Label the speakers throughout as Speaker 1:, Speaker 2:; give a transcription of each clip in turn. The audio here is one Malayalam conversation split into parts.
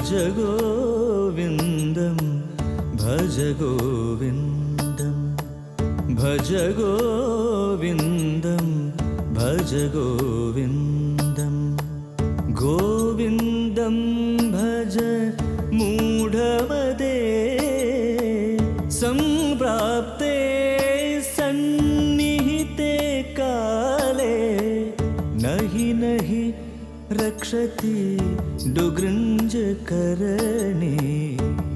Speaker 1: ഭജ ഗോവിന്ദം ഭജ ഗോവിന്ദം ഭജ ഗോവിന്ദം ഭജ ഗോവിന്ദം ഗോവിന്ദം ഭജ മൂഢമതേ സംപ്രാപ്തേ സന്നിഹിതേ കാലേ നഹി നഹി രക്ഷതി ഡുഗൃഞ്ജകരണേ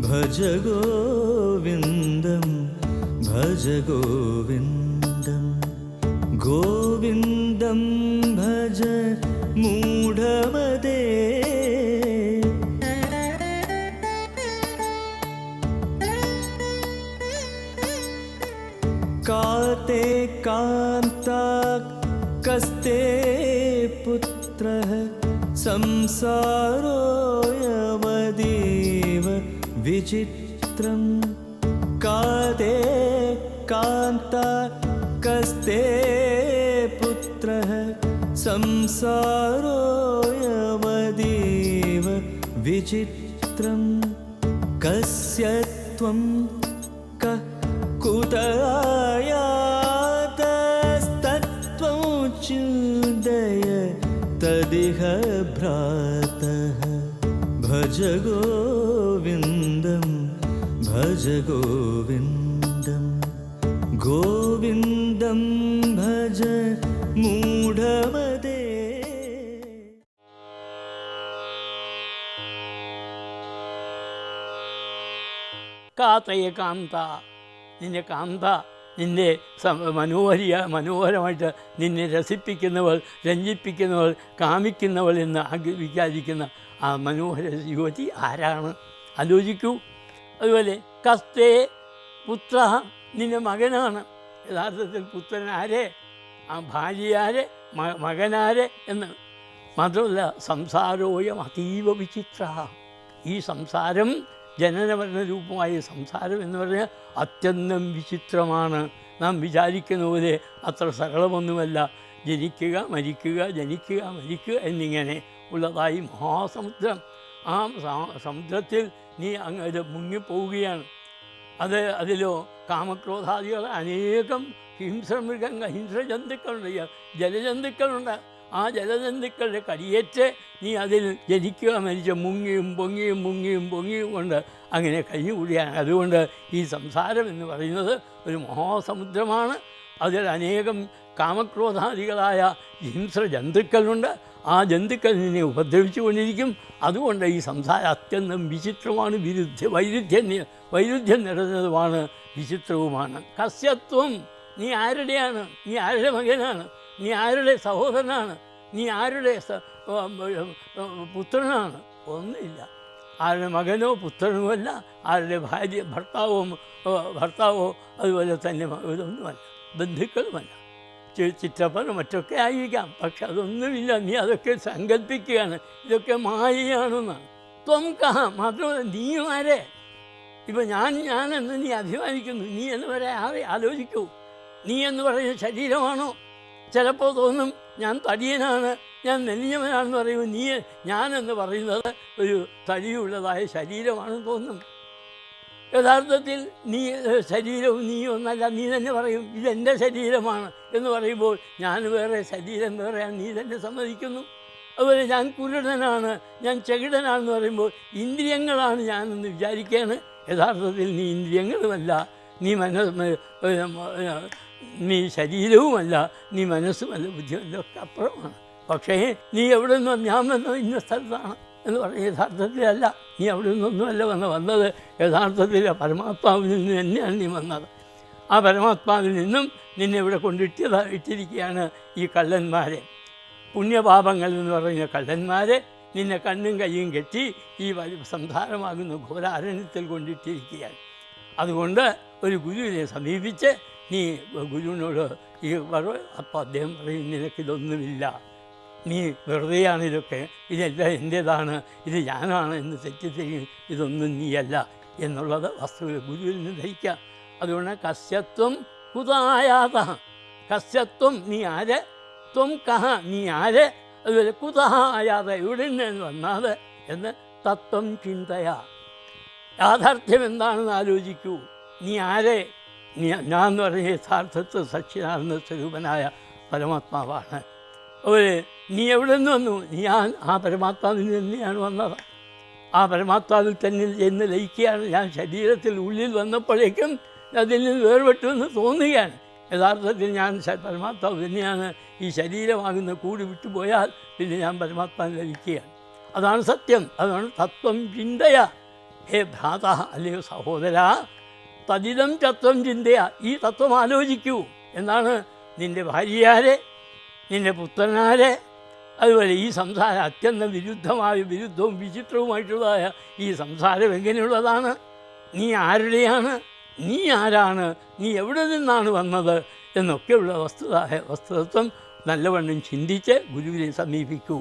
Speaker 1: ഭജ ഗോവിന്ദം ഭജ ഗോവിന്ദം ഗോവിന്ദം ഭജ മൂഢമതേ കാതേ കാന്താ കസ്തേ പുത്രഃ സംസാരോയമതീവ വിചിത്രം കാതേ കാന്താ കസ്തേ പുത്രഃ സംസാരോയമതീവ വിചിത്രം കസ്യ ത്വം കുത ആയാതസ്തത്വം ചിന്തയ തദിഹ ഭ്രാതഃ ഭജ ഗോവിന്ദം ഭജ ഗോവിന്ദം ഗോവിന്ദം ഭജ മൂഢമതേ.
Speaker 2: കാത്തയെ കാന്ത, നിന്നെ കാന്ത, നിന്നെ മനോഹരമായിട്ട് നിന്നെ രസിപ്പിക്കുന്നവൾ, രഞ്ജിപ്പിക്കുന്നവൾ, കാമിക്കുന്നവൾ എന്ന് വിചാരിക്കുന്ന ആ മനോഹര യുവതി ആരാണ്? ആലോചിക്കൂ. അതുപോലെ കസ്തേ പുത്ര, നിന്റെ മകനാണ്. യഥാർത്ഥത്തിൽ പുത്രൻ ആരെ? ആ ഭാര്യയാരെ, മകനാരെ എന്ന് മാത്രമല്ല, സംസാരോയം അതീവ വിചിത്ര. ഈ സംസാരം, ജനനമരണ രൂപമായ സംസാരം എന്ന് പറഞ്ഞാൽ അത്യന്തം വിചിത്രമാണ്. നാം വിചാരിക്കുന്ന പോലെ അത്ര സരളമൊന്നുമല്ല. ജനിക്കുക മരിക്കുക, ജനിക്കുക മരിക്കുക എന്നിങ്ങനെ ഉള്ളതായി മഹാസമുദ്രം. ആ സമുദ്രത്തിൽ നീ അങ്ങ് മുങ്ങിപ്പോവുകയാണ്. അതിലോ കാമക്രോധാദികൾ അനേകം ഹിംസ്രജന്തുക്കളുണ്ട്, ജലജന്തുക്കളുണ്ട്. ആ ജലജന്തുക്കളുടെ കടിയേറ്റ് നീ അതിൽ ജനിക്കുക മരിച്ച മുങ്ങിയും പൊങ്ങിയും കൊണ്ട് അങ്ങനെ കഴിഞ്ഞുകൂടിയാണ്. അതുകൊണ്ട് ഈ സംസാരം എന്ന് പറയുന്നത് ഒരു മഹാസമുദ്രമാണ്. അതിൽ അനേകം കാമക്രോധാദികളായ ഹിംസ്രജന്തുക്കളുണ്ട്. ആ ജന്തുക്കൾ നിന്നെ ഉപദ്രവിച്ചു കൊണ്ടിരിക്കും. അതുകൊണ്ട് ഈ സംസാരം അത്യന്തം വിചിത്രമാണ്, വൈരുദ്ധ്യം നിറഞ്ഞതുമാണ്, വിചിത്രവുമാണ്. കസ്യത്വം, നീ ആരുടെയാണ്? നീ ആരുടെ മകനാണ്? നീ ആരുടെ സഹോദരനാണ്? നീ ആരുടെ പുത്രനാണ്? ഒന്നുമില്ല. ആരുടെ മകനോ പുത്രനുമല്ല, ആരുടെ ഭർത്താവോ അതുപോലെ തന്നെ ഇതൊന്നുമല്ല, ബന്ധുക്കളുമല്ല, ചിറ്റപ്പനും മറ്റൊക്കെ ആയിരിക്കാം. പക്ഷെ അതൊന്നുമില്ല. നീ അതൊക്കെ സങ്കല്പിക്കുകയാണ്, ഇതൊക്കെ മായയാണെന്നാണ്. ത്വം കഹ, മാത്രമല്ല നീയും ആരെ? ഇപ്പം ഞാനെന്ന് നീ അഭിമാനിക്കുന്നു. നീ എന്ന് പറയാൻ ആലോചിക്കൂ. നീ എന്ന് പറയുന്ന ശരീരമാണോ? ചിലപ്പോൾ തോന്നും ഞാൻ തടിയനാണ്, ഞാൻ മെലിഞ്ഞവനാണെന്ന് പറയും. ഞാനെന്ന് പറയുന്നത് ഒരു തടിയുള്ളതായ ശരീരമാണെന്ന് തോന്നും. യഥാർത്ഥത്തിൽ നീ ശരീരവും നീ ഒന്നല്ല. നീ തന്നെ പറയും ഇതെൻ്റെ ശരീരമാണ് എന്ന് പറയുമ്പോൾ ഞാൻ വേറെ, ശരീരം വേറെയാണ് നീ തന്നെ സമ്മതിക്കുന്നു. അതുപോലെ ഞാൻ കുരുടനാണ്, ഞാൻ ചെകിടനാണെന്ന് പറയുമ്പോൾ ഇന്ദ്രിയങ്ങളാണ് ഞാനെന്ന് വിചാരിക്കുകയാണ്. യഥാർത്ഥത്തിൽ നീ ഇന്ദ്രിയങ്ങളുമല്ല, നീ ശരീരവുമല്ല, നീ മനസ്സുമല്ല, ബുദ്ധിയല്ല, ഒക്കെ അപ്പുറമാണ്. പക്ഷേ നീ എവിടെ നിന്നോ ഞാൻ വന്നത് ഇന്ന സ്ഥലത്താണ് എന്ന് പറഞ്ഞ് യഥാർത്ഥത്തിലല്ല. നീ അവിടെ നിന്നൊന്നുമല്ല വന്നത്, യഥാർത്ഥത്തിൽ പരമാത്മാവിൽ നിന്ന് തന്നെയാണ് നീ വന്നത്. ആ പരമാത്മാവിൽ നിന്നും നിന്നെ ഇവിടെ ഇട്ടിരിക്കുകയാണ് ഈ കള്ളന്മാരെ, പുണ്യപാപങ്ങൾ എന്ന് പറയുന്ന കള്ളന്മാരെ. നിന്നെ കണ്ണും കയ്യും കെട്ടി ഈ സംസാരമാകുന്ന ഘോരാരണ്യത്തിൽ കൊണ്ടിട്ടിരിക്കുകയാണ്. അതുകൊണ്ട് ഒരു ഗുരുവിനെ സമീപിച്ച് നീ ഗുരുവിനോട് ഈ അപ്പോൾ അദ്ദേഹം പറയും നിനക്കിതൊന്നുമില്ല, നീ വെറുതെയാണ് ഇതൊക്കെ, ഇതെല്ലാം എൻ്റേതാണ്, ഇത് ഞാനാണ് എന്ന് തെറ്റിദ്ധരിക്കും, ഇതൊന്നും നീയല്ല എന്നുള്ളത് വസ്തുത ഗുരുവിൽ നിന്ന് ധരിക്കുക. അതുകൊണ്ട് കസ്യത്വം കുതായാത, കസ്യത്വം നീ ആര്, ത്വം കഹ നീ ആര്, അതുപോലെ കുതഹ ആയാത എവിടെ നിന്ന് വന്നത് എന്ന് തത്വം ചിന്തയ. യാഥാർത്ഥ്യം എന്താണെന്ന് ആലോചിക്കൂ. നീ ആരെ? ഞാൻ എന്ന് പറഞ്ഞ യഥാർത്ഥത്തിൽ സച്ചിദാനന്ദ സ്വരൂപനായ പരമാത്മാവാണ്. അതുപോലെ നീ എവിടെ നിന്ന് വന്നു? ഞാൻ ആ പരമാത്മാവിൽ തന്നെയാണ് വന്നത്. ആ പരമാത്മാവിൽ തന്നെ എന്ന് ലയിക്കുകയാണ്. ഞാൻ ശരീരത്തിൽ ഉള്ളിൽ വന്നപ്പോഴേക്കും അതിൽ നിന്ന് വേർപെട്ടുവെന്ന് തോന്നുകയാണ്. യഥാർത്ഥത്തിൽ ഞാൻ പരമാത്മാവ് തന്നെയാണ്. ഈ ശരീരമാകുന്ന കൂടി വിട്ടുപോയാൽ പിന്നെ ഞാൻ പരമാത്മാവിൽ ലയിക്കുകയാണ്. അതാണ് സത്യം. അതാണ് തത്വം ചിന്തയ. ഹേ ഭ്രാത, അല്ലയോ സഹോദര, തദിതം തത്വം ചിന്തയ. ഈ തത്വം ആലോചിക്കൂ. എന്താണ്? നിൻ്റെ ഭാര്യയാരെ, നിൻ്റെ പുത്രനാരെ, അതുപോലെ ഈ സംസാരം അത്യന്തം വിരുദ്ധവും വിചിത്രവുമായിട്ടുള്ളതായ ഈ സംസാരം എങ്ങനെയുള്ളതാണ്? നീ ആരുടെയാണ്? നീ ആരാണ്? നീ എവിടെ നിന്നാണ് വന്നത്? എന്നൊക്കെയുള്ള വസ്തുതത്വം നല്ലവണ്ണം ചിന്തിച്ച് ഗുരുവിനെ സമീപിക്കൂ.